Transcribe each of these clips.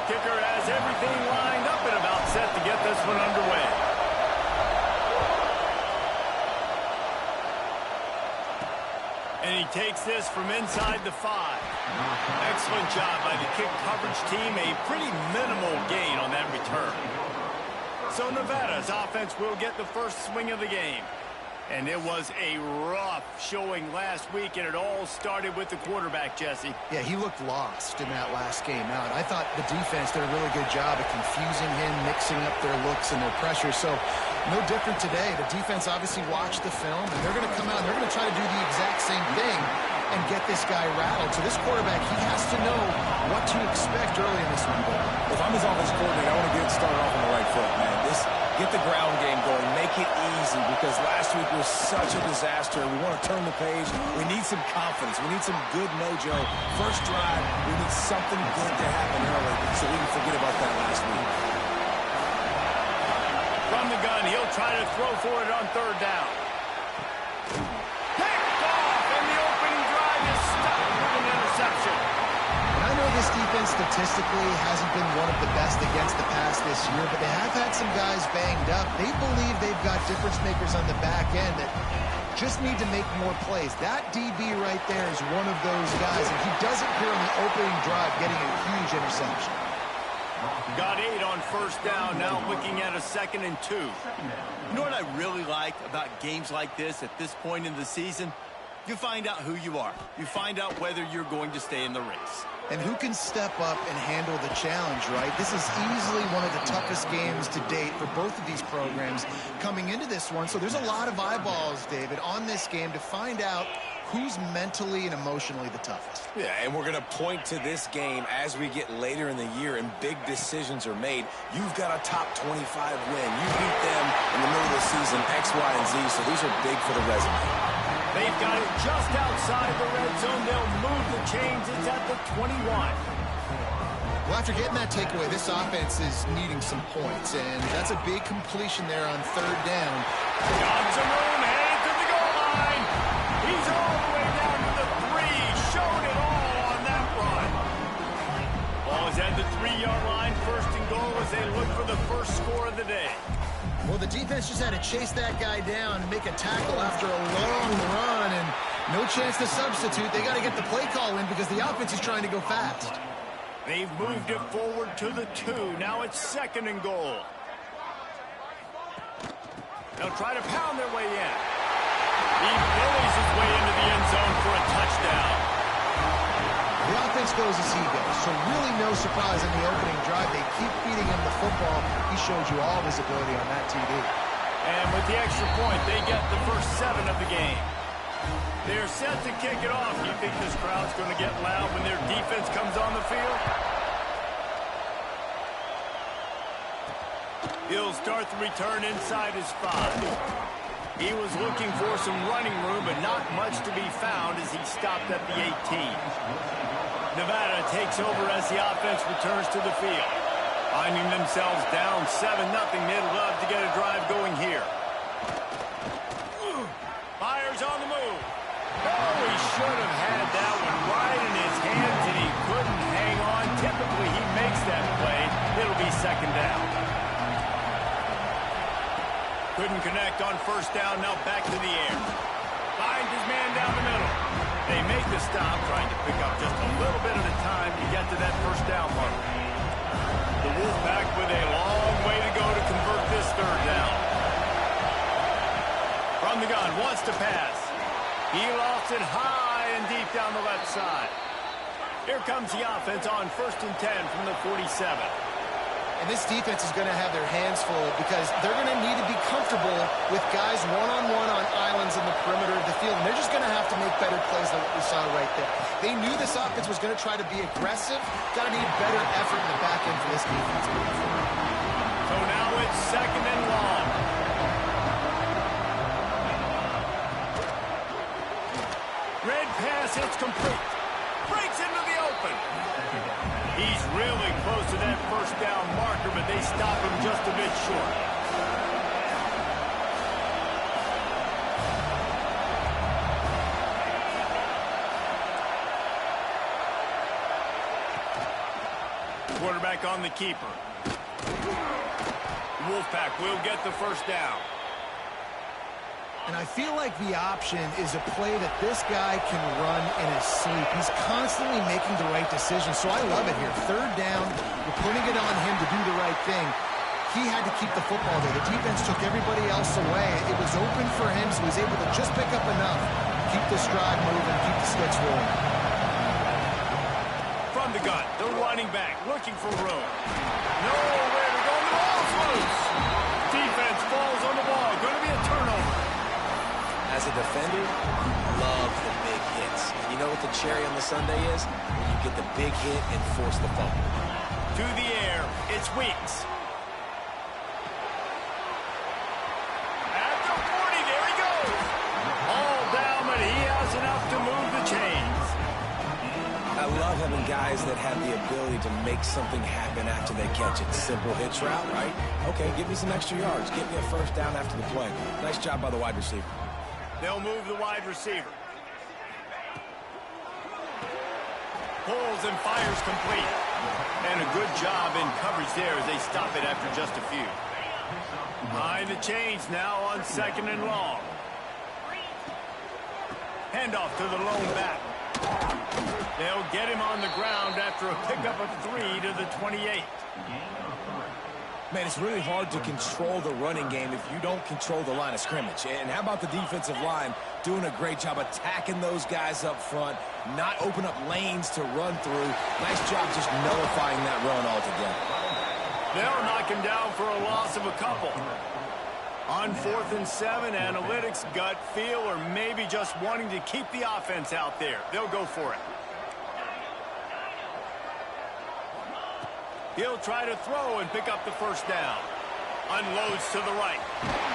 kicker has everything lined up and about set to get this one underway. And he takes this from inside the 5. Excellent job by the kick coverage team. A pretty minimal gain on that return. So Nevada's offense will get the first swing of the game. And it was a rough showing last week, and it all started with the quarterback, Jesse. Yeah, he looked lost in that last game out. I thought the defense did a really good job of confusing him, mixing up their looks and their pressure. So no different today. The defense obviously watched the film, and they're going to come out and they're going to try to do the exact same thing and get this guy rattled. So this quarterback, he has to know what to expect early in this one. If I'm his offensive coordinator, I want to get started off on the right foot, man. Get the ground game going. Make it easy because last week was such a disaster. We want to turn the page. We need some confidence. We need some good mojo. First drive, we need something good to happen early so we can forget about that last week. From the gun, he'll try to throw for it on third down. Picked off, and the opening drive is stopped with an interception. I know this defense statistically hasn't been one of the best against the pass this year, but they have had some guys banged up. They believe they've got difference makers on the back end that just need to make more plays. That DB right there is one of those guys, and he does it here on the opening drive, getting a huge interception. Got 8 on first down, now looking at a 2nd and 2. You know what I really like about games like this at this point in the season? You find out who you are. You find out whether you're going to stay in the race. And who can step up and handle the challenge, right? This is easily one of the toughest games to date for both of these programs coming into this one. So there's a lot of eyeballs, David, on this game to find out who's mentally and emotionally the toughest. Yeah, and we're going to point to this game as we get later in the year and big decisions are made. You've got a top 25 win. You beat them in the middle of the season, X, Y, and Z, so these are big for the resume. They've got it just outside the red zone. They'll move the chains. It's at the 21. Well, after getting that takeaway, this offense is needing some points, and that's a big completion there on third down. Got some room, headed to the goal line. He's all the way down to the 3. Showed it all on that run. Ball is at the 3-yard line. First and goal as they look for the first score of the day. Well, the defense just had to chase that guy down and make a tackle after a long run, and no chance to substitute. They got to get the play call in because the offense is trying to go fast. They've moved it forward to the 2. Now it's 2nd and goal. They'll try to pound their way in. He bullies his way into the end zone for a touchdown. The offense goes as he goes, so really no surprise in the opening drive. They keep feeding him the football. He showed you all his ability on that TV. And with the extra point, they get the first 7 of the game. They're set to kick it off. You think this crowd's going to get loud when their defense comes on the field? He'll start the return inside his 5. He was looking for some running room, but not much to be found as he stopped at the 18. Nevada takes over as the offense returns to the field. Finding themselves down 7-0, they'd love to get a drive going here. Fires on the move. Oh, he should have had that one right in his hands, and he couldn't hang on. Typically, he makes that play. It'll be 2nd down. Couldn't connect on first down, now back to the air. Finds his man down the middle. They make the stop, trying to pick up just a little bit at a time to get to that first down mark. The Wolfpack with a long way to go to convert this 3rd down. From the gun, wants to pass. He lost it high and deep down the left side. Here comes the offense on 1st and 10 from the 47. And this defense is going to have their hands full because they're going to need to be comfortable with guys one-on-one on islands in the perimeter of the field. And they're just going to have to make better plays than what we saw right there. They knew this offense was going to try to be aggressive. Got to need better effort in the back end for this defense. So now it's 2nd and long. Red pass, it's complete. Breaks into the open. He's really close to that first down marker, but they stop him just a bit short. quarterback on the keeper. Wolfpack will get the first down. And I feel like the option is a play that this guy can run in his sleep. He's constantly making the right decision, so I love it here. Third down, you're putting it on him to do the right thing. He had to keep the football there. The defense took everybody else away. It was open for him, so he was able to just pick up enough, keep this drive moving, keep the sticks rolling. From the gun, the running back looking for room. Nowhere to go. The ball's loose. Defense falls on the ball. Going to be a turnover. As a defender, love the big hits. You know what the cherry on the sundae is? When you get the big hit and force the fumble. To the air, it's Weeks. At the 40, there he goes. All down, but he has enough to move the chains. I love having guys that have the ability to make something happen after they catch it. Simple hitch route, right? Okay, give me some extra yards. Get me a first down after the play. Nice job by the wide receiver. They'll move the wide receiver. Pulls and fires complete. And a good job in coverage there as they stop it after just a few. Behind the chains now on 2nd and long. Handoff to the lone back. They'll get him on the ground after a pickup of 3 to the 28. Man, it's really hard to control the running game if you don't control the line of scrimmage. And how about the defensive line doing a great job attacking those guys up front, not open up lanes to run through. Nice job just nullifying that run altogether. They'll knock him down for a loss of a couple. On 4th and 7, analytics, gut feel, or maybe just wanting to keep the offense out there. They'll go for it. He'll try to throw and pick up the first down. Unloads to the right.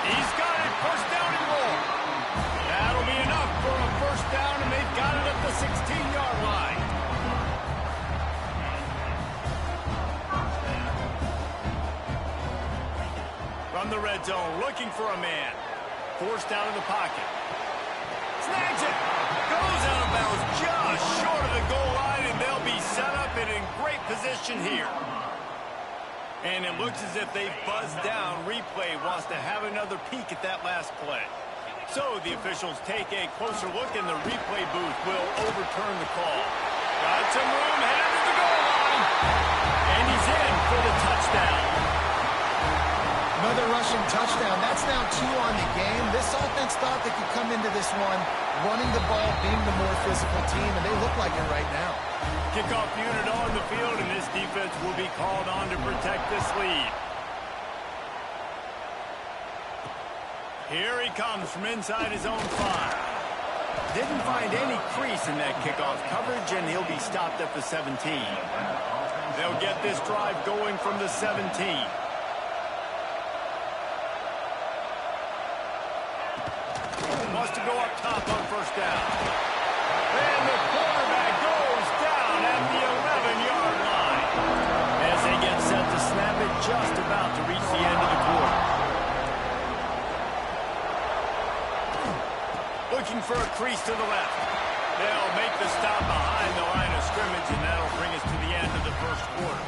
He's got it. First down and more. That'll be enough for a first down, and they've got it at the 16-yard line. From the red zone, looking for a man. Forced out of the pocket. Snags it. Goes out of bounds just short of the goal line, and they'll be set up and in great position here. And it looks as if they've buzzed down. Replay wants to have another peek at that last play. So the officials take a closer look, and the replay booth will overturn the call. Got some room, headed to the goal line. And he's in for the touchdown. Another rushing touchdown. That's now 2 on the game. This offense thought they could come into this one running the ball, being the more physical team, and they look like it right now. Kickoff unit on the field, and this defense will be called on to protect this lead. Here he comes from inside his own 5. Didn't find any crease in that kickoff coverage, and he'll be stopped at the 17. They'll get this drive going from the 17. Wants to go up top on first down. And the quarterback goes down at the 11-yard line. As they get set to snap it, just about to reach the end of the quarter. Looking for a crease to the left. They'll make the stop behind the line of scrimmage, and that'll bring us to the end of the first quarter.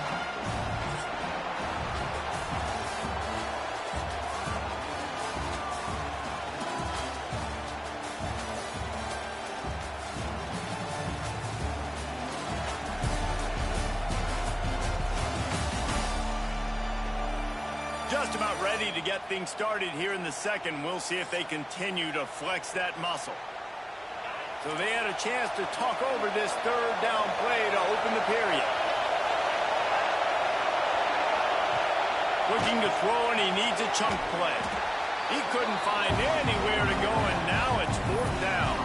Just about ready to get things started here in the second. We'll see if they continue to flex that muscle. So they had a chance to talk over this third down play to open the period. Looking to throw, and he needs a chunk play. He couldn't find anywhere to go, and now it's 4th down.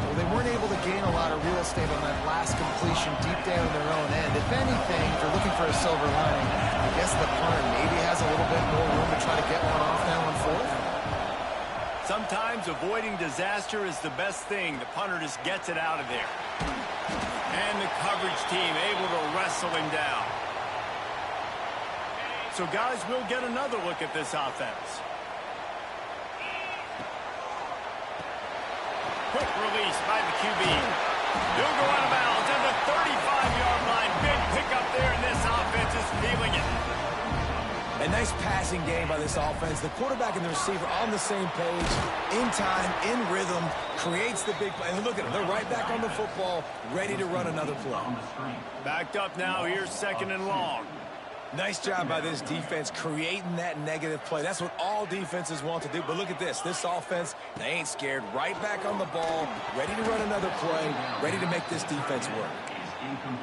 Well, they weren't able to gain a lot of real estate on that last completion deep down in their own end. If anything, if they're looking for a silver lining, I guess the punter maybe has a little bit more room to try to get one off now on 4th. Sometimes avoiding disaster is the best thing. The punter just gets it out of there. And the coverage team able to wrestle him down. So, guys, we'll get another look at this offense. Quick release by the QB. He'll go out of bounds at the 35-yard line. Big pickup there in this A nice passing game by this offense. The quarterback and the receiver on the same page, in time, in rhythm, creates the big play. And look at them. They're right back on the football, ready to run another play. Backed up now. Here's 2nd and long. Nice job by this defense creating that negative play. That's what all defenses want to do. But look at this. This offense, they ain't scared. Right back on the ball, ready to run another play, ready to make this defense work.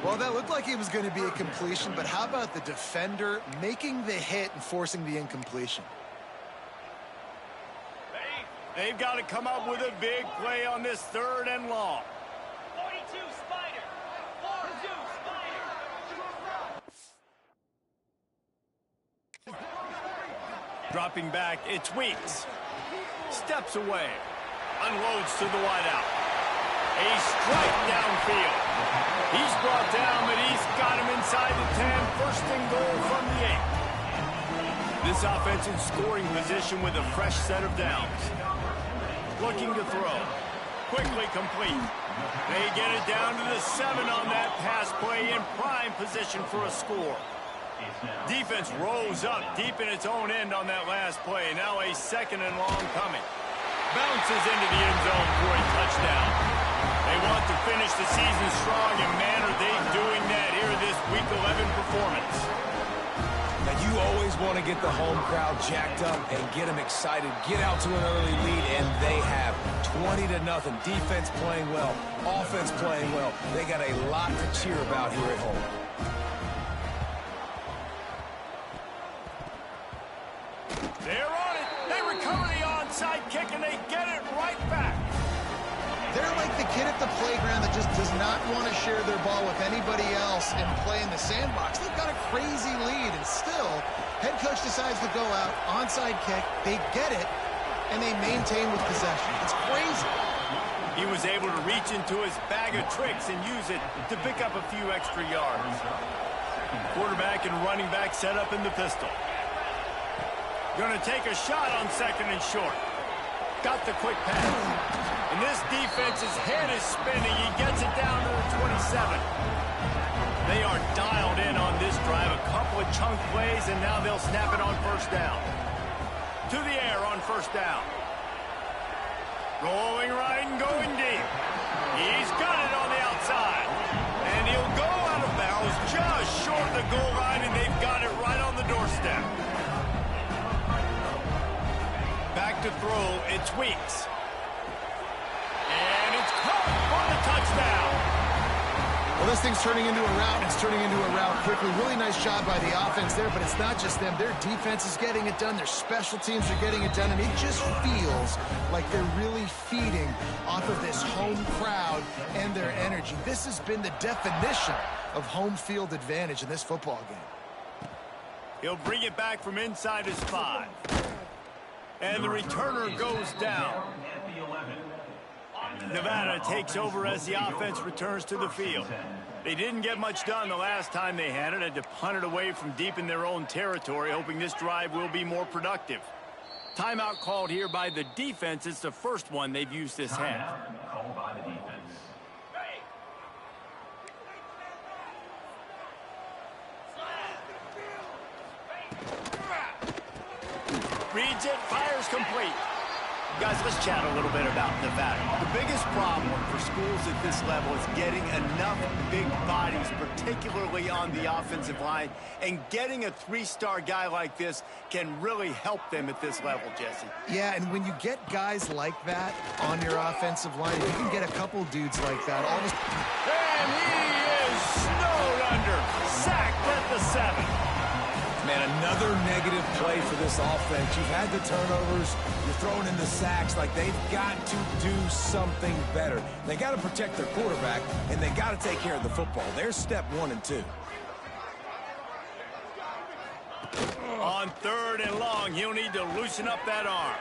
Well, that looked like it was going to be a completion, but how about the defender making the hit and forcing the incompletion? They've got to come up with a big play on this 3rd and long. 42 Spider. 42 Spider. Dropping back, it's Weeks. Steps away. Unloads to the wideout. A strike downfield. He's brought down, but he's got him inside the 10. 1st and goal from the 8. This offense in scoring position with a fresh set of downs. Looking to throw. Quickly complete. They get it down to the 7 on that pass play in prime position for a score. Defense rose up deep in its own end on that last play. Now a 2nd and long coming. Bounces into the end zone for a touchdown. They want to finish the season strong, and man, are they doing that here in this Week 11 performance. Now, you always want to get the home crowd jacked up and get them excited. Get out to an early lead, and they have 20-0. Defense playing well, offense playing well. They got a lot to cheer about here at home. They're on it. They recover the onside kick, and they get it right back. They're like the kid at the playground that just does not want to share their ball with anybody else and play in the sandbox. They've got a crazy lead, and still, head coach decides to go out, onside kick, they get it, and they maintain with possession. It's crazy. He was able to reach into his bag of tricks and use it to pick up a few extra yards. Quarterback and running back set up in the pistol. Going to take a shot on 2nd and short. Got the quick pass. And this defense's head is spinning. He gets it down to the 27. They are dialed in on this drive. A couple of chunk plays, and now they'll snap it on 1st down. To the air on 1st down. Rolling right and going deep. He's got it on the outside. And he'll go out of bounds just short of the goal line, and they've got it right on the doorstep. Back to throw, it's Weeks. And it's caught for the touchdown. Well, this thing's turning into a route. It's turning into a route quickly. Really nice job by the offense there, but it's not just them. Their defense is getting it done. Their special teams are getting it done, and it just feels like they're really feeding off of this home crowd and their energy. This has been the definition of home field advantage in this football game. He'll bring it back from inside his 5. And the returner goes down. Nevada takes over as the offense returns to the field. They didn't get much done the last time they had it. Had to punt it away from deep in their own territory, hoping this drive will be more productive. Timeout called here by the defense. It's the first one they've used this half. Reads it, fires complete. Guys, let's chat a little bit about Nevada. The biggest problem for schools at this level is getting enough big bodies, particularly on the offensive line, and getting a 3-star guy like this can really help them at this level, Jesse. Yeah, and when you get guys like that on your offensive line, if you can get a couple dudes like that, all of a sudden... And he is snowed under, sacked at the 7. Man, another negative play for this offense. You've had the turnovers. You're throwing in the sacks. Like, they've got to do something better. They got to protect their quarterback, and they got to take care of the football. There's step 1 and 2. On 3rd and long, he'll need to loosen up that arm.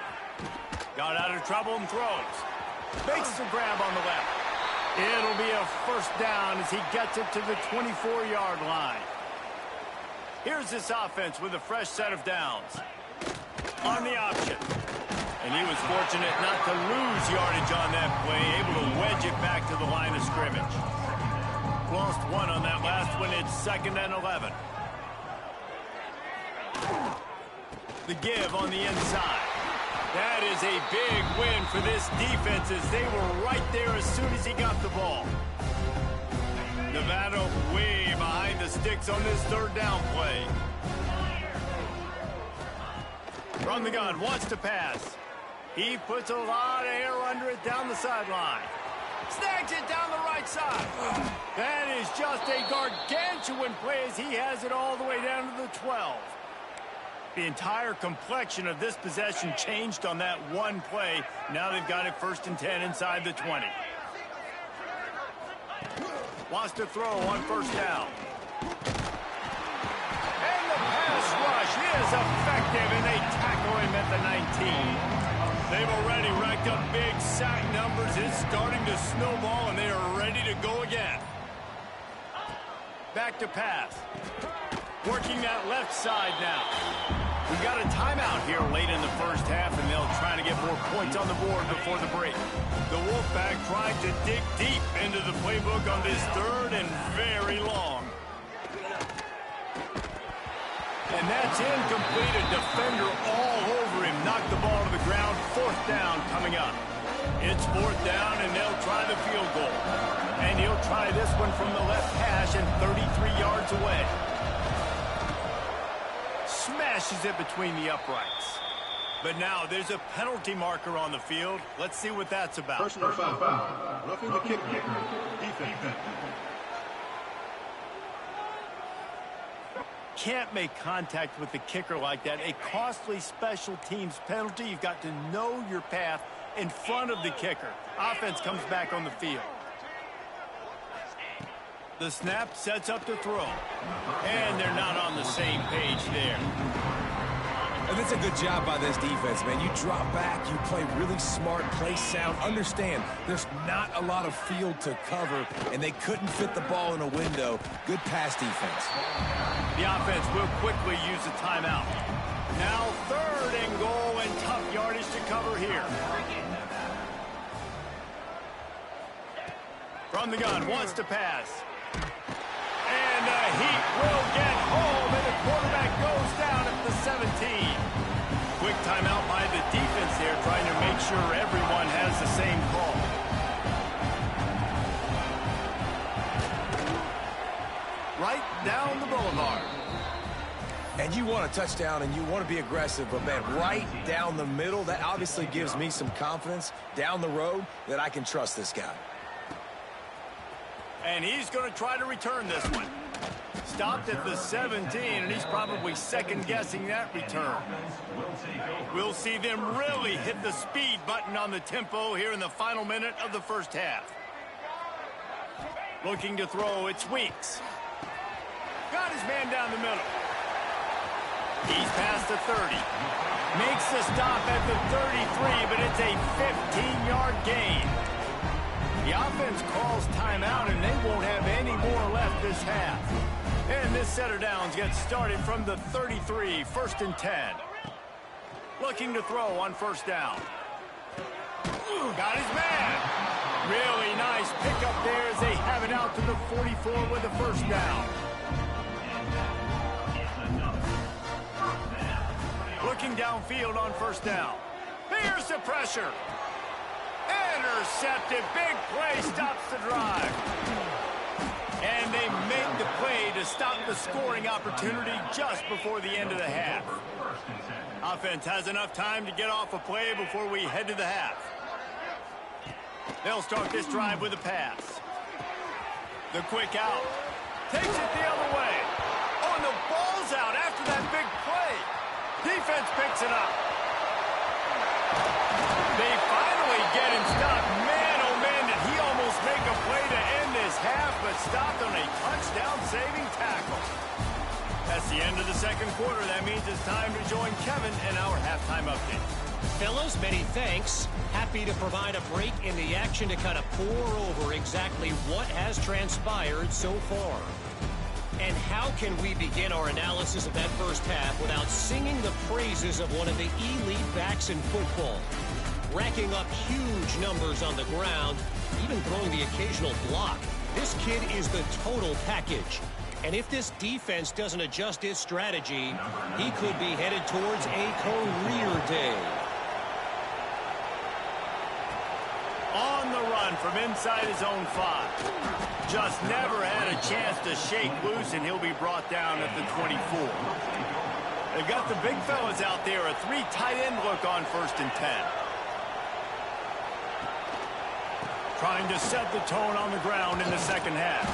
Got out of trouble and throws. Makes the grab on the left. It'll be a 1st down as he gets it to the 24-yard line. Here's this offense with a fresh set of downs. On the option. And he was fortunate not to lose yardage on that play, able to wedge it back to the line of scrimmage. Lost 1 on that last one. It's 2nd and 11. The give on the inside. That is a big win for this defense as they were right there as soon as he got the ball. Nevada way behind the sticks on this third down play. From the gun, wants to pass. He puts a lot of air under it down the sideline. Snags it down the right side. That is just a gargantuan play as he has it all the way down to the 12. The entire complexion of this possession changed on that one play. Now they've got it 1st and 10 inside the 20. Wants to throw on 1st down. And the pass rush is effective, and they tackle him at the 19. They've already racked up big sack numbers. It's starting to snowball, and they are ready to go again. Back to pass. Working that left side now. We've got a timeout here late in the first half, and they'll try to get more points on the board before the break. The Wolfpack trying to dig deep into the playbook on this 3rd and very long. And that's incomplete. A defender all over him. Knocked the ball to the ground. 4th down coming up. It's 4th down, and they'll try the field goal. And he'll try this one from the left hash and 33 yards away. Smashes it between the uprights. But now there's a penalty marker on the field. Let's see what that's about. Personal foul. Roughing the kicker. Defense. Can't make contact with the kicker like that. A costly special teams penalty. You've got to know your path in front of the kicker. Offense comes back on the field. The snap sets up to throw. And they're not on the same page there. And that's a good job by this defense, man. You drop back, you play really smart, play sound. Understand, there's not a lot of field to cover, and they couldn't fit the ball in a window. Good pass defense. The offense will quickly use a timeout. Now 3rd and goal, and tough yardage to cover here. From the gun, wants to pass. And the Heat will get home, and the quarterback goes down at the 17. Quick timeout by the defense there, trying to make sure everyone has the same call. Right down the boulevard. And you want a touchdown, and you want to be aggressive, but, man, right down the middle, that obviously gives me some confidence down the road that I can trust this guy. And he's going to try to return this one. Stopped at the 17, and he's probably second-guessing that return. We'll see them really hit the speed button on the tempo here in the final minute of the first half. Looking to throw, it's Weeks. Got his man down the middle. He's past the 30. Makes the stop at the 33, but it's a 15-yard gain. The offense calls timeout, and they won't have any more left this half. And this set of downs gets started from the 33, 1st and 10. Looking to throw on 1st down. Got his man. Really nice pickup there as they have it out to the 44 with the 1st down. Looking downfield on 1st down. Here's the pressure. Intercepted. Big play stops the drive. And they make the play to stop the scoring opportunity just before the end of the half. Offense has enough time to get off a play before we head to the half. They'll start this drive with a pass. The quick out. Takes it the other way. Oh, and the ball's out after that big play. Defense picks it up. They finally get him stopped. Man, oh man, did he almost make a play to end this half, but stopped on a touchdown-saving tackle. That's the end of the second quarter. That means it's time to join Kevin in our halftime update. Fellas, many thanks. Happy to provide a break in the action to kind of pour over exactly what has transpired so far. And how can we begin our analysis of that first half without singing the praises of one of the elite backs in football? Racking up huge numbers on the ground, even throwing the occasional block. This kid is the total package. And if this defense doesn't adjust its strategy, he could be headed towards a career day. On the run from inside his own 5. Just never had a chance to shake loose, and he'll be brought down at the 24. They've got the big fellas out there, a 3 tight end look on 1st and 10. Trying to set the tone on the ground in the second half.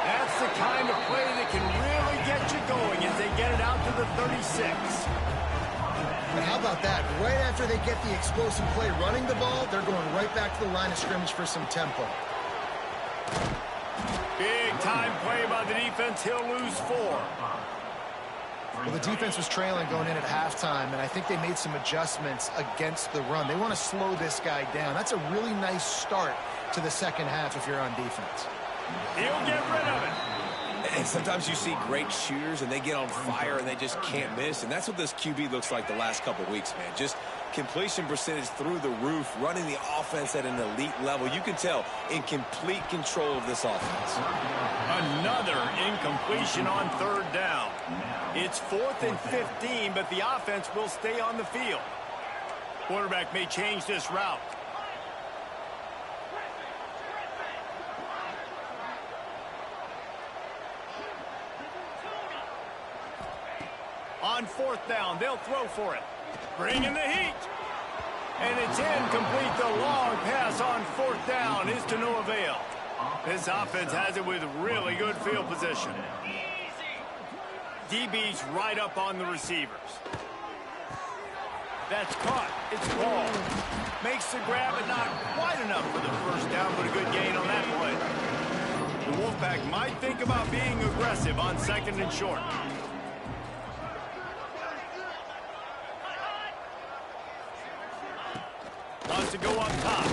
That's the kind of play that can really get you going as they get it out to the 36. And how about that? Right after they get the explosive play running the ball, they're going right back to the line of scrimmage for some tempo. Big time play by the defense. He'll lose 4. Well, the defense was trailing going in at halftime, and I think they made some adjustments against the run. They want to slow this guy down. That's a really nice start to the second half if you're on defense. He'll get rid of it. And sometimes you see great shooters, and they get on fire, and they just can't miss. And that's what this QB looks like the last couple weeks, man. Just completion percentage through the roof, running the offense at an elite level. You can tell in complete control of this offense. Another incompletion on 3rd down. It's 4th and 15, but the offense will stay on the field. Quarterback may change this route. On 4th down, they'll throw for it. Bringing the heat. And it's incomplete. The long pass on 4th down is to no avail. This offense has it with really good field position. DB's right up on the receivers. That's caught. It's ball. Makes the grab, but not quite enough for the 1st down, but a good gain on that play. The Wolfpack might think about being aggressive on 2nd and short. Wants to go up top.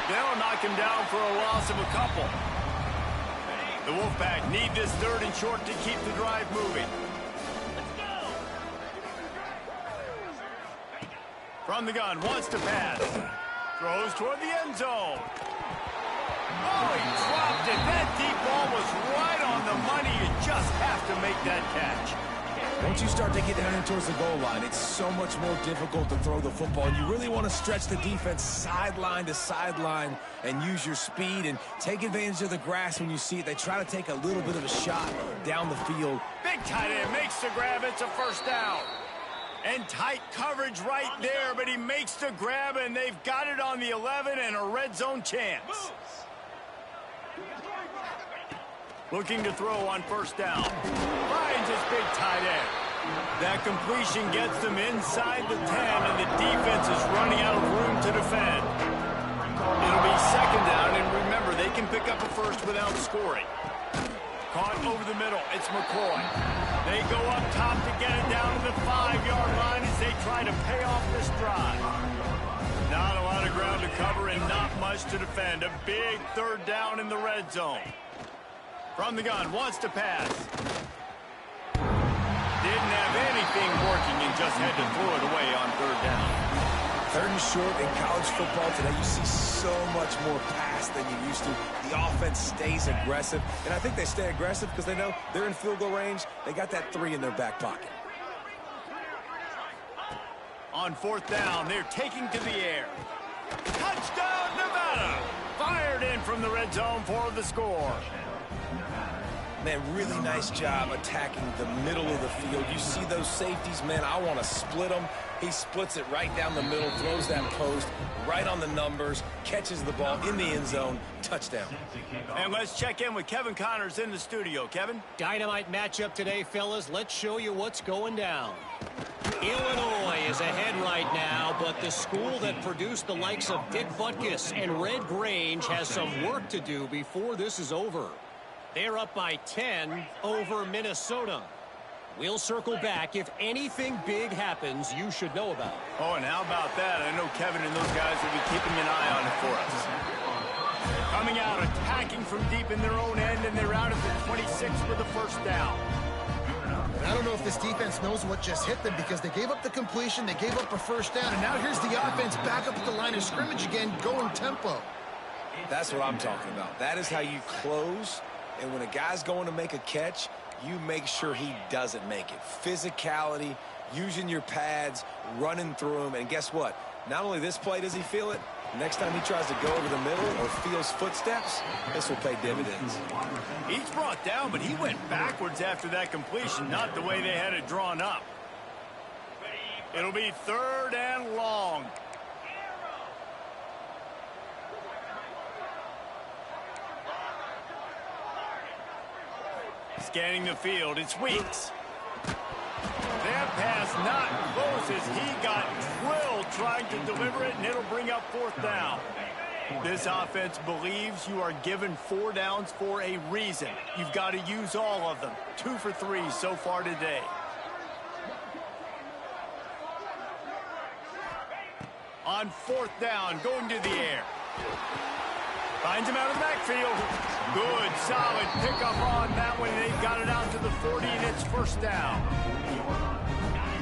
They'll knock him down for a loss of a couple. The Wolfpack need this 3rd and short to keep the drive moving. From the gun, wants to pass. Throws toward the end zone. Oh, he dropped it. That deep ball was right on the money. You just have to make that catch. Once you start to get down in towards the goal line, it's so much more difficult to throw the football. And you really want to stretch the defense sideline to sideline and use your speed and take advantage of the grass when you see it. They try to take a little bit of a shot down the field. Big tight end makes the grab. It's a 1st down. And tight coverage right there, but he makes the grab, and they've got it on the 11 and a red zone chance. Looking to throw on 1st down. Finds his big tight end. That completion gets them inside the 10, and the defense is running out of room to defend. It'll be 2nd down, and remember, they can pick up a 1st without scoring. Caught over the middle. It's McCoy. They go up top to get it down to the 5-yard line as they try to pay off this drive. Not a lot of ground to cover and not much to defend. A big 3rd down in the red zone. From the gun, wants to pass. Didn't have anything working and just had to throw it away on 3rd down. 3rd and short in college football today, you see so much more pass than you used to. The offense stays aggressive, and I think they stay aggressive because they know they're in field goal range. They got that 3 in their back pocket. On 4th down, they're taking to the air. Touchdown, Nevada! Fired in from the red zone for the score. Man, really nice job attacking the middle of the field. You see those safeties, man, I want to split them. He splits it right down the middle, throws that post, right on the numbers, catches the ball in the end zone, touchdown. And let's check in with Kevin Connors in the studio. Kevin? Dynamite matchup today, fellas. Let's show you what's going down. Illinois is ahead right now, but the school that produced the likes of Dick Butkus and Red Grange has some work to do before this is over. They're up by 10 over Minnesota. We'll circle back if anything big happens you should know about. Oh, and how about that? I know Kevin and those guys will be keeping an eye on it for us. Coming out, attacking from deep in their own end, and they're out at the 26 with the 1st down. And I don't know if this defense knows what just hit them because they gave up the completion, they gave up a 1st down, and now here's the offense back up at the line of scrimmage again, going tempo. That's what I'm talking about. That is how you close And when a guy's going to make a catch, you make sure he doesn't make it. Physicality, using your pads, running through them. And guess what? Not only this play does he feel it, next time he tries to go over the middle or feels footsteps, this will pay dividends. He's brought down, but he went backwards after that completion, not the way they had it drawn up. It'll be 3rd and long. Scanning the field, it's Weeks. That pass not close as he got drilled trying to deliver it, and it'll bring up 4th down. This offense believes you are given 4 downs for a reason. You've got to use all of them. 2 for 3 so far today. On 4th down, going to the air. Finds him out of the backfield. Good, solid pickup on that one. They've got it out to the 40, and it's 1st down.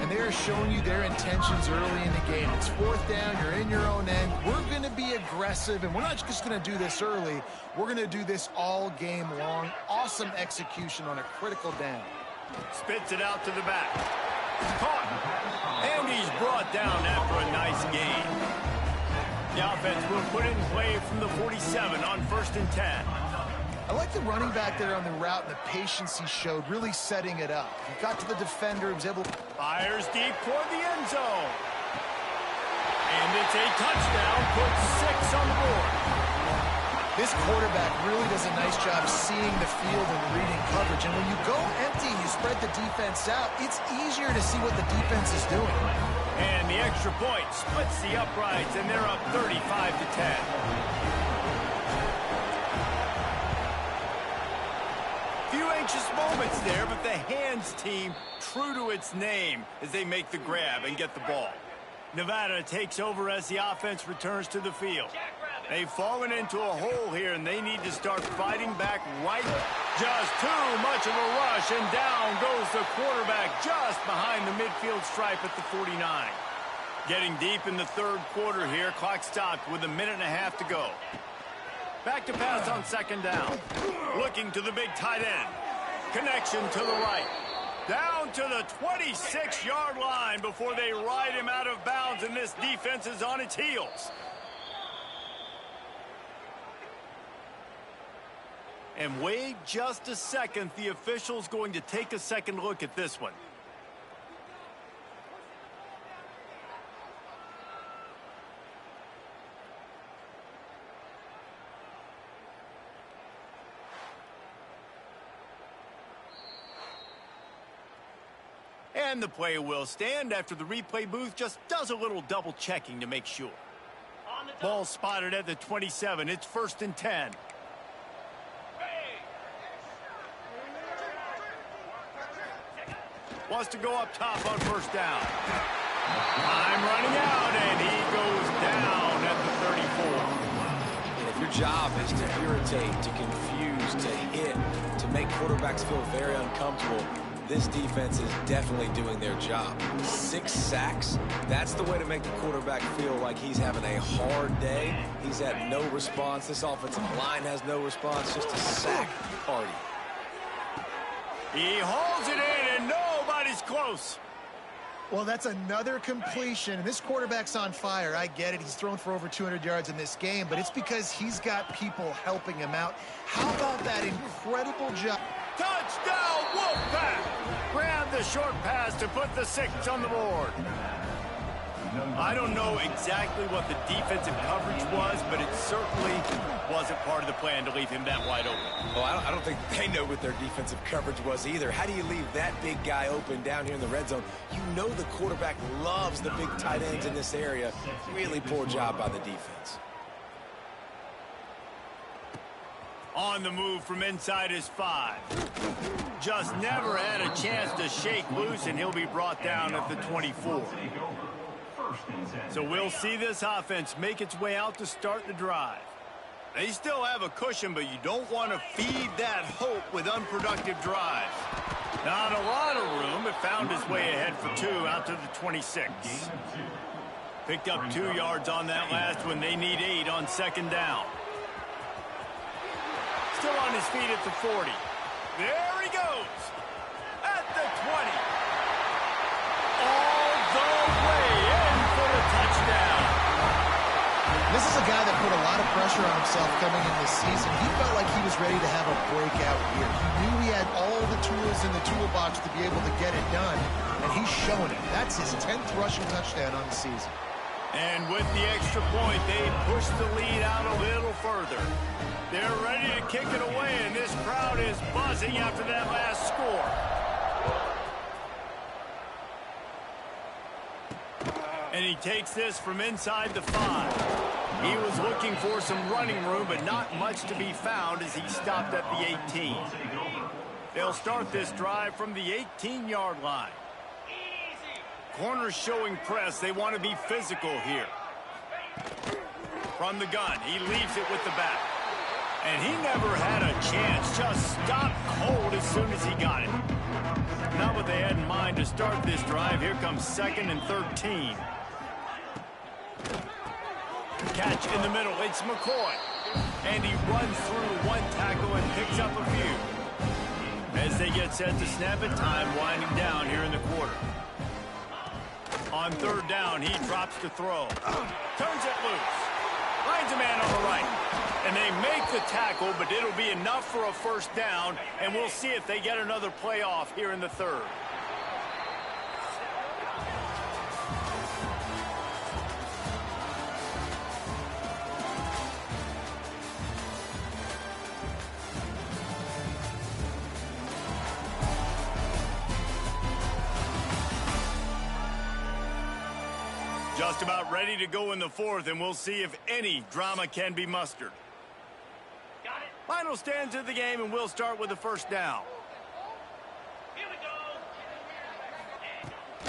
And they're showing you their intentions early in the game. It's 4th down. You're in your own end. We're going to be aggressive, and we're not just going to do this early. We're going to do this all game long. Awesome execution on a critical down. Spits it out to the back. Caught. And he's brought down after a nice gain. The offense will put it in play from the 47 on 1st and 10. I like the running back there on the route and the patience he showed, really setting it up. He got to the defender, he was able to... Fires deep toward the end zone. And it's a touchdown, puts 6 on the board. This quarterback really does a nice job seeing the field and reading coverage. And when you go empty, you spread the defense out, it's easier to see what the defense is doing. And the extra point splits the uprights, and they're up 35-10. Few anxious moments there, but the hands team true to its name as they make the grab and get the ball. Nevada takes over as the offense returns to the field. They've fallen into a hole here, and they need to start fighting back right. Just too much of a rush, and down goes the quarterback just behind the midfield stripe at the 49. Getting deep in the 3rd quarter here. Clock stopped with 1.5 minutes to go. Back to pass on 2nd down. Looking to the big tight end. Connection to the right. Down to the 26-yard line before they ride him out of bounds, and this defense is on its heels. And wait just a second. The official's going to take a second look at this one. And the play will stand after the replay booth just does a little double checking to make sure. Ball spotted at the 27. It's 1st and 10. Wants to go up top on 1st down. Time running out, and he goes down at the 34. And if your job is to irritate, to confuse, to hit, to make quarterbacks feel very uncomfortable, this defense is definitely doing their job. 6 sacks, that's the way to make the quarterback feel like he's having a hard day. He's had no response. This offensive line has no response, just a sack party. He hauls it in, and nobody's close. Well, that's another completion. This quarterback's on fire. I get it. He's thrown for over 200 yards in this game, but it's because he's got people helping him out. How about that incredible job? Touchdown, Wolfpack! Grab the short pass to put the 6 on the board. I don't know exactly what the defensive coverage was, but it certainly wasn't part of the plan to leave him that wide open. Well, I don't think they know what their defensive coverage was either. How do you leave that big guy open down here in the red zone? You know the quarterback loves the big tight ends in this area. Really poor job by the defense. On the move from inside his 5. Just never had a chance to shake loose, and he'll be brought down at the 24. So we'll see this offense make its way out to start the drive. They still have a cushion, but you don't want to feed that hope with unproductive drives. Not a lot of room. It found its way ahead for 2 out to the 26. Picked up 2 yards on that last one. They need 8 on 2nd down. Still on his feet at the 40. There he goes. At the 20. All the way in for the touchdown. This is a guy that put a lot of pressure on himself coming in this season. He felt like he was ready to have a breakout year. He knew he had all the tools in the toolbox to be able to get it done, and he's showing it. That's his 10th rushing touchdown on the season. And with the extra point, they push the lead out a little further. They're ready to kick it away, and this crowd is buzzing after that last score. And he takes this from inside the 5. He was looking for some running room, but not much to be found as he stopped at the 18. They'll start this drive from the 18-yard line. Corners showing press. They want to be physical here. From the gun, he leaves it with the back. And he never had a chance. Just stopped cold as soon as he got it. Not what they had in mind to start this drive. Here comes 2nd and 13. Catch in the middle. It's McCoy. And he runs through one tackle and picks up a few. As they get set to snap it, time winding down here in the quarter. On 3rd down, he drops to throw. Turns it loose. Finds a man on the right. And they make the tackle, but it'll be enough for a 1st down, and we'll see if they get another play off here in the 3rd. Just about ready to go in the 4th, and we'll see if any drama can be mustered. Final stands of the game, and we'll start with the 1st down. Here we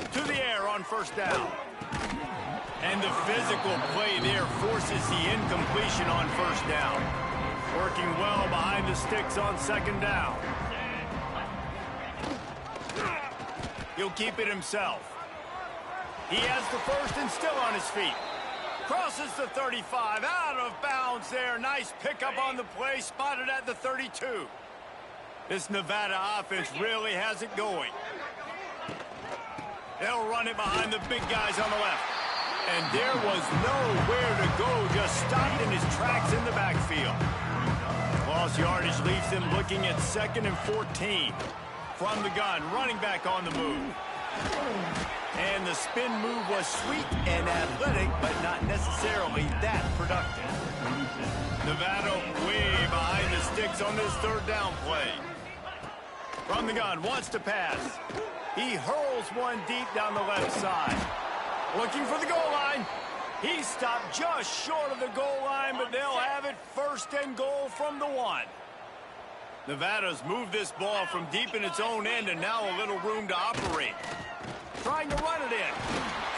go. To the air on 1st down. And the physical play there forces the incompletion on 1st down. Working well behind the sticks on 2nd down. He'll keep it himself. He has the 1st and still on his feet. Crosses the 35, out of bounds there. Nice pickup on the play, spotted at the 32. This Nevada offense really has it going. They'll run it behind the big guys on the left. And there was nowhere to go, just stopped in his tracks in the backfield. Lost yardage leaves him looking at 2nd and 14. From the gun, running back on the move. And the spin move was sweet and athletic, but not necessarily that productive. Nevada way behind the sticks on this 3rd down play. From the gun, wants to pass. He hurls one deep down the left side. Looking for the goal line. He stopped just short of the goal line, but they'll have it 1st and goal from the 1. Nevada's moved this ball from deep in its own end, and now a little room to operate. Trying to run it in.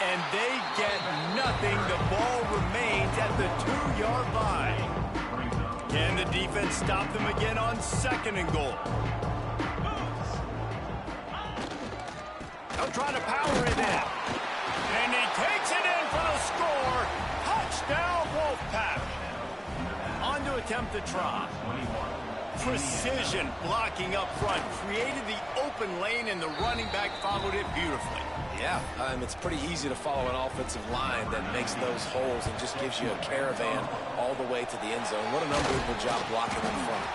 And they get nothing. The ball remains at the 2-yard line. Can the defense stop them again on 2nd and goal? They'll try to power it in. And he takes it in for the score. Touchdown, Wolfpack. On to attempt the try. Precision blocking up front. Created the open lane, and the running back followed it beautifully. Yeah, it's pretty easy to follow an offensive line that makes those holes and just gives you a caravan all the way to the end zone. What an unbelievable job blocking in front.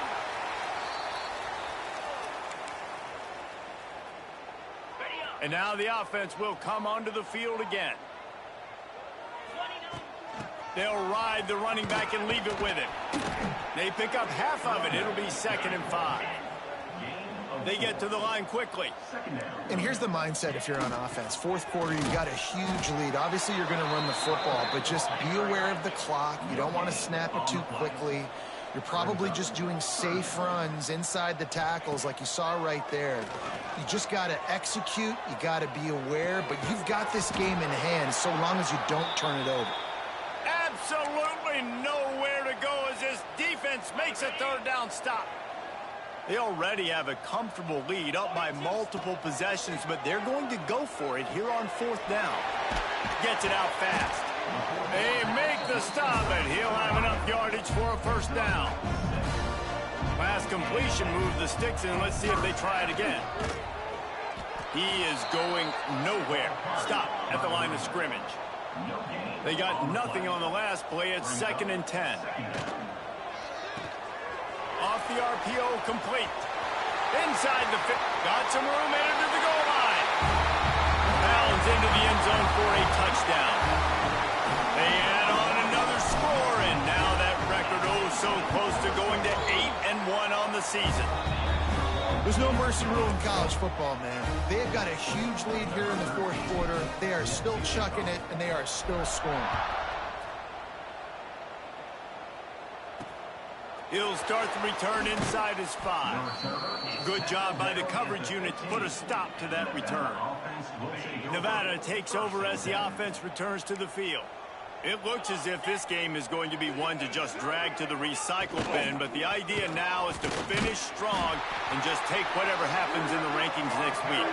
And now the offense will come onto the field again. They'll ride the running back and leave it with it. They pick up half of it. It'll be 2nd and 5. They get to the line quickly. And here's the mindset if you're on offense. 4th quarter, you've got a huge lead. Obviously, you're going to run the football, but just be aware of the clock. You don't want to snap it too quickly. You're probably just doing safe runs inside the tackles like you saw right there. You just got to execute. You got to be aware, but you've got this game in hand so long as you don't turn it over. Absolutely nowhere to go as this defense makes a 3rd down stop. They already have a comfortable lead up by multiple possessions, but they're going to go for it here on 4th down. Gets it out fast. They make the stop, and he'll have enough yardage for a 1st down. Pass completion moves the sticks in. Let's see if they try it again. He is going nowhere. Stop at the line of scrimmage. They got nothing on the last play. It's 2nd and 10. Off the RPO, complete. Inside the fit. Got some room headed to the goal line. Bounds into the end zone for a touchdown. They add on another score, and now that record so close to going to 8-1 on the season. There's no mercy rule in college football, man. They've got a huge lead here in the 4th quarter. They are still chucking it, and they are still scoring. He'll start the return inside his 5. Good job by the coverage unit to put a stop to that return. Nevada takes over as the offense returns to the field. It looks as if this game is going to be one to just drag to the recycle bin, but the idea now is to finish strong and just take whatever happens in the rankings next week.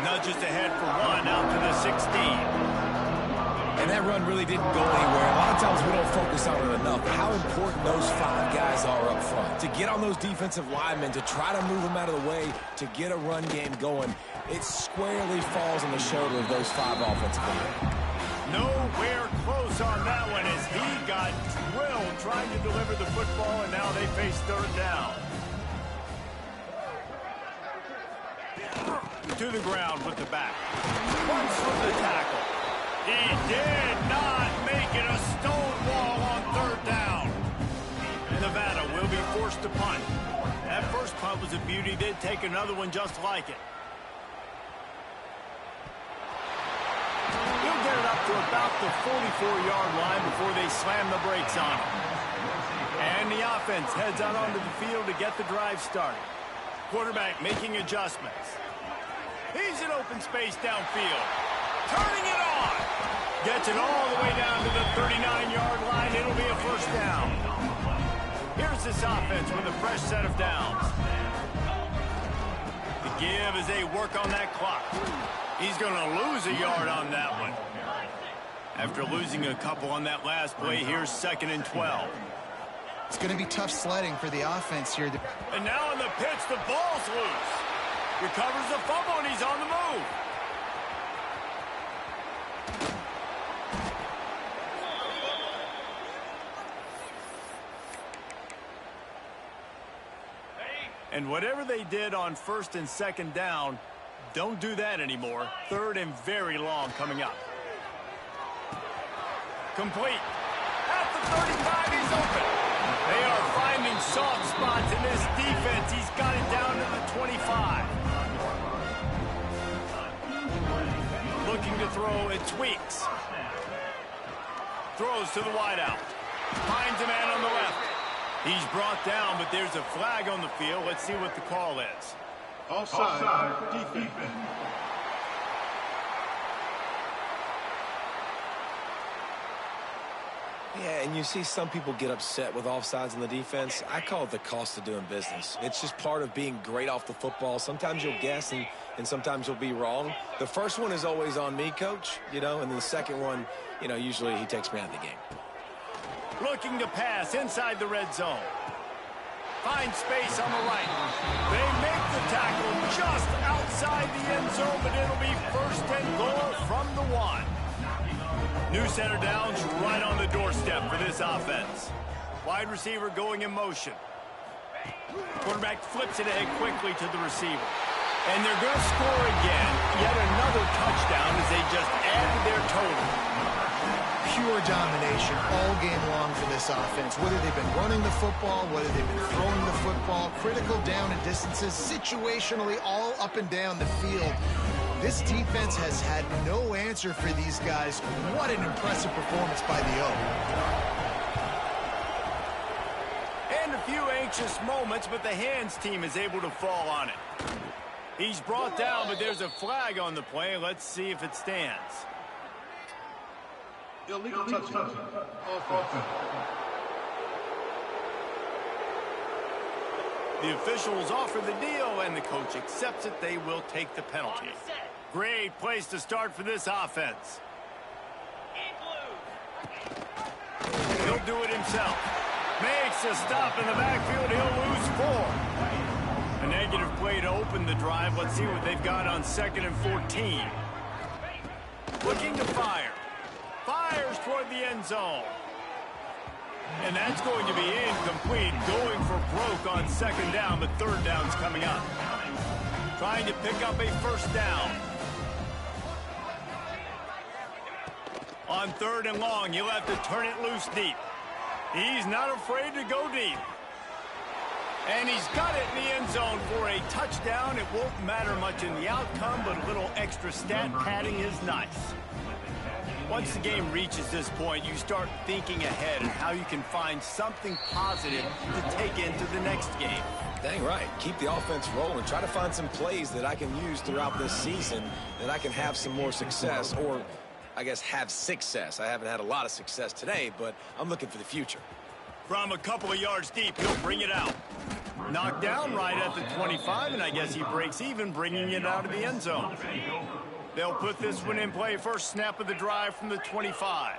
Nudges ahead for 1 out to the 16. And that run really didn't go anywhere. A lot of times we don't focus on it enough. How important those 5 guys are up front. To get on those defensive linemen, to try to move them out of the way, to get a run game going, it squarely falls on the shoulder of those 5 offensive linemen. Nowhere close on that one as he got drilled trying to deliver the football, and now they face 3rd down. To the ground with the back. Once from the tackle. He did not make it a stone wall on 3rd down. Nevada will be forced to punt. That first punt was a beauty. They'd take another one just like it. He'll get it up to about the 44-yard line before they slam the brakes on him. And the offense heads out onto the field to get the drive started. Quarterback making adjustments. He's in open space downfield. Turning it on. Gets it all the way down to the 39-yard line. It'll be a 1st down. Here's this offense with a fresh set of downs. The give as they work on that clock. He's going to lose a yard on that one. After losing a couple on that last play, here's 2nd and 12. It's going to be tough sledding for the offense here. And now in the pitch, the ball's loose. Recovers the fumble, and he's on the move. And whatever they did on 1st and 2nd down, don't do that anymore. 3rd and very long coming up. Complete. At the 35, he's open. They are finding soft spots in this defense. He's got it down to the 25. Looking to throw, it's Weeks. Throws to the wideout. Finds a man on the left. He's brought down, but there's a flag on the field. Let's see what the call is. Offside, defense. Yeah, and you see some people get upset with offsides in the defense. I call it the cost of doing business. It's just part of being great off the football. Sometimes you'll guess and sometimes you'll be wrong. The first one is always on me, Coach, and then the second one, usually he takes me out of the game. Looking to pass inside the red zone. Finds space on the right. They make the tackle just outside the end zone, but it'll be 1st and goal from the 1. New center downs right on the doorstep for this offense. Wide receiver going in motion. Quarterback flips it ahead quickly to the receiver. And they're going to score again. Yet another touchdown as they just add to their total. Pure domination all game long for this offense. Whether they've been running the football, whether they've been throwing the football, critical down and distances, situationally all up and down the field. This defense has had no answer for these guys. What an impressive performance by the O. And a few anxious moments, but the hands team is able to fall on it. He's brought down, but there's a flag on the play. Let's see if it stands. Illegal touching. Offense. The officials offer the deal, and the coach accepts it. They will take the penalty. Great place to start for this offense. He'll do it himself. Makes a stop in the backfield. He'll lose 4. A negative play to open the drive. Let's see what they've got on 2nd and 14. Looking to fire. Fires toward the end zone. And that's going to be incomplete. Going for broke on 2nd down, but 3rd down's coming up. Trying to pick up a 1st down. On 3rd and long, he'll have to turn it loose deep. He's not afraid to go deep. And he's got it in the end zone for a touchdown. It won't matter much in the outcome, but a little extra stat padding is nice. Once the game reaches this point, you start thinking ahead and how you can find something positive to take into the next game. Dang right. Keep the offense rolling. Try to find some plays that I can use throughout this season that I can have some more success, or I guess have success. I haven't had a lot of success today, but I'm looking for the future. From a couple of yards deep, he'll bring it out. Knocked down right at the 25, and I guess he breaks even, bringing it out of the end zone. They'll put this one in play. First snap of the drive from the 25.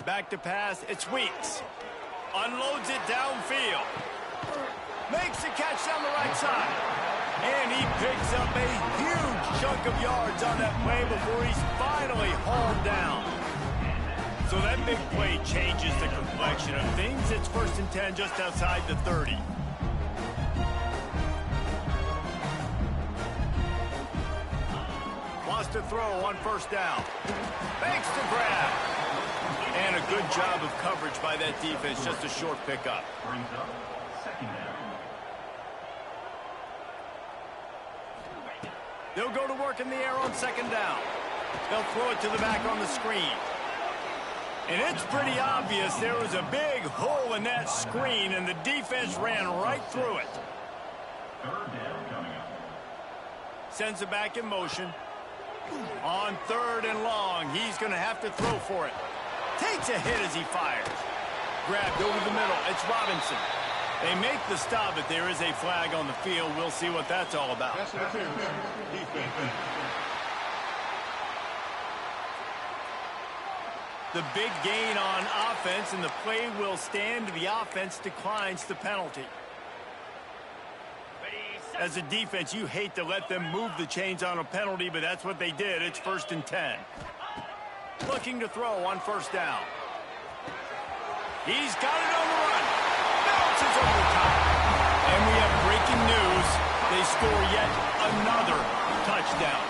Back to pass. It's Weeks. Unloads it downfield. Makes the catch down the right side. And he picks up a huge chunk of yards on that play before he's finally hauled down. So that big play changes the complexion of things. It's 1st and 10 just outside the 30. Wants to throw on 1st down. Makes the grab. And a good job of coverage by that defense. Just a short pickup. They'll go to work in the air on 2nd down. They'll throw it to the back on the screen. And it's pretty obvious there was a big hole in that screen, and the defense ran right through it. Sends it back in motion. On 3rd and long, he's going to have to throw for it. Takes a hit as he fires. Grabbed over the middle. It's Robinson. They make the stop, but there is a flag on the field. We'll see what that's all about. The big gain on offense, and the play will stand. The offense declines the penalty. As a defense, you hate to let them move the chains on a penalty, but that's what they did. It's 1st and 10. Looking to throw on 1st down. He's got it on the run. Bounces over the top. And we have breaking news. They score yet another touchdown.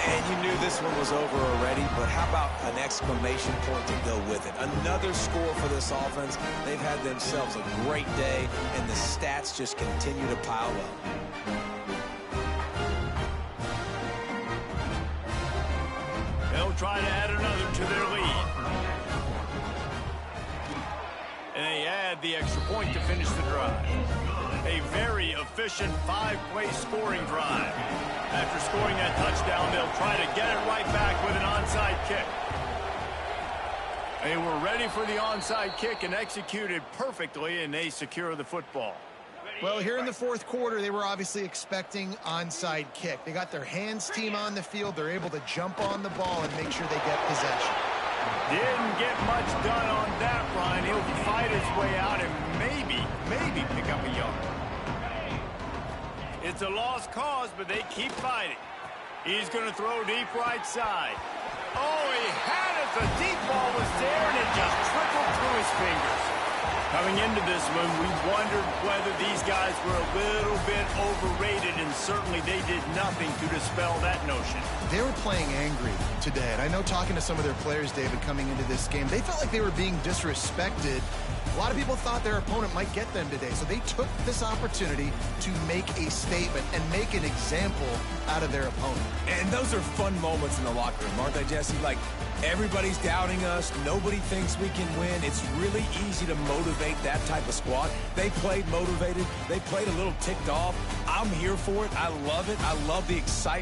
And you knew this one was over already, but how about an exclamation point to go with it? Another score for this offense. They've had themselves a great day, and the stats just continue to pile up. They'll try to add another to their lead. And they add the extra point to finish the drive. A very efficient 5-play scoring drive. After scoring that touchdown, they'll try to get it right back with an onside kick. They were ready for the onside kick and executed perfectly, and they secure the football. Well, here in the 4th quarter, they were obviously expecting onside kick. They got their hands team on the field. They're able to jump on the ball and make sure they get possession. Didn't get much done on that run. He'll fight his way out and maybe pick up a yard. It's a lost cause, but they keep fighting. He's going to throw deep right side. Oh, he had it. The deep ball was there, and it just trickled through his fingers. Coming into this one, we wondered whether these guys were a little bit overrated, and certainly they did nothing to dispel that notion. They were playing angry today, and I know talking to some of their players, David, coming into this game, they felt like they were being disrespected. A lot of people thought their opponent might get them today, so they took this opportunity to make a statement and make an example out of their opponent. And those are fun moments in the locker room, aren't they, Jesse? Like, everybody's doubting us. Nobody thinks we can win. It's really easy to motivate that type of squad. They played motivated. They played a little ticked off. I'm here for it. I love it. I love the excitement.